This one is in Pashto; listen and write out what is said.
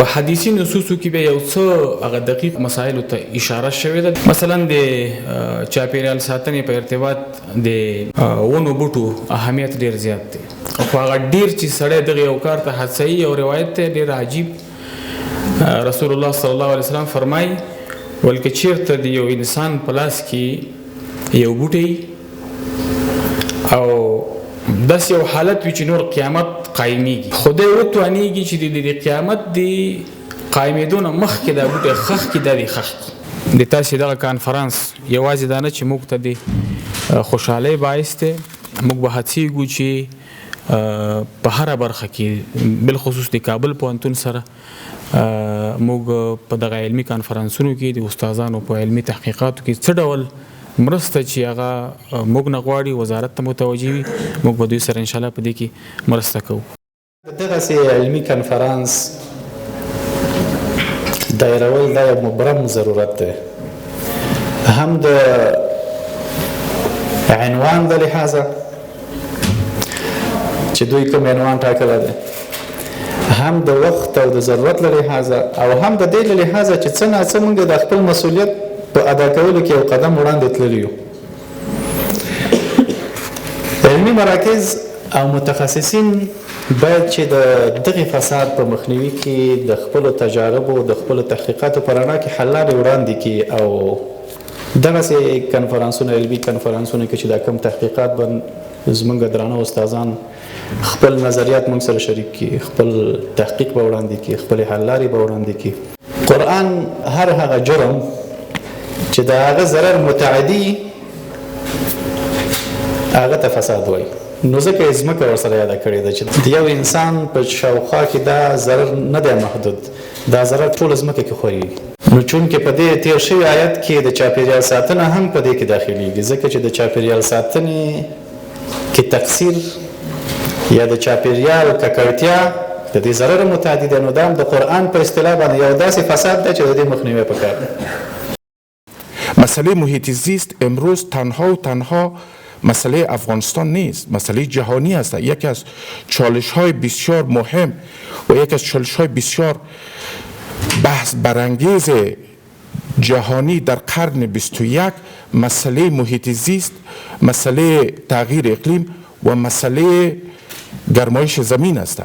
په حدیثي نصوصو کې به یو څه هغه دقیق مسایلو ته اشاره شوې ده. مثلا د چاپیریال ساتنې په ارتباط د ونو بوټو اهمیت ډیر زیات دی. خو هغه ډیر چې سړی دغه یو کار ته هڅوي او روایت ته ډیر عجیب. رسول الله صلی الله علیه وسلم فرمایي ولکه چیرته د یو انسان په لاس کې یو بوټی او داس یو حالت وي چې نور قیامت قایمیږي، خدای وتوانیږي چې د قیامت د قایمېدو نه مخکې دا بوټی خښ کړي، دا دې خښ کړي. د تاسې دغه کانفرانس یوازې دا نه چې موږ ته د خوشحالۍ باعث دی، موږ به هڅېږو چې په هره برخه کې بالخصوص د کابل پوهنتون سره موږ په دغه علمي کانفرانسونو کې د استادانو په علمي تحقیقاتو کې څه ډول مرسته چې هغه موږ نه غواړي وزارت ته متوجه وي، موږ به دوی سره انشاءالله په دې کې مرسته کوو. دغسې علمي کنفرانس دایرول دا یو مبرم ضرورت دی، هم د عنوان د لحاظه چې دوی کوم عنوان ټاکلی دی، هم د وخت او د ضرورت له لحاظه، او هم د دې له لحاظه چې څه ناڅه موږ د خپل مسؤلیت په ادا کولو کې یو قدم وړاندې تللي یو. علمي مراکز او متخصصین باید چې د دغې فساد په مخنیوي کې د خپلو تجاربو د خپلو تحقیقاتو په رڼا کې حل لارې وړاندې کړي، او دغسې کنفرانسونه علمي کنفرانسونه کې چې دا کم تحقیقات به زموږ درانه استادان خپل نظریات موږ سره شریک کړي، خپل تحقیق به وړاندې کړي، خپلې حل لارې به وړاندې کړي. قرآن هر هغه جرم چې د هغه ضرر متعدي هغه ته فساد وایي، نو ځکه یې ځمکه ورسره یاده کړې ده چې د یو انسان په شاوخوا کې دا ضرر نه دی محدود، دا ضرر ټوله ځمکه کې خورېږي. نو چونکې په دې تیر شوي آیت کې د چاپیریال ساتنه هم په دې کې داخلیږي، ځکه چې د چاپیریال ساتنې کې تقصیر یا د چاپیریال ککړتیا د دې ضرر متعدي دی، نو دا هم د قرآن په اصطلاح باندې یو داسې فساد دی چې د دې مخنیوی پکار دی. مسئله محیط زیست امروز تنها و تنها مسئله افغانستان نیست، مسئله جهانی است. یکی از چالش های بسیار مهم و یکی از چالش های بسیار بحث برانگیز جهانی در قرن 21 مسئله محیط زیست، مسئله تغییر اقلیم و مسئله گرمایش زمین است.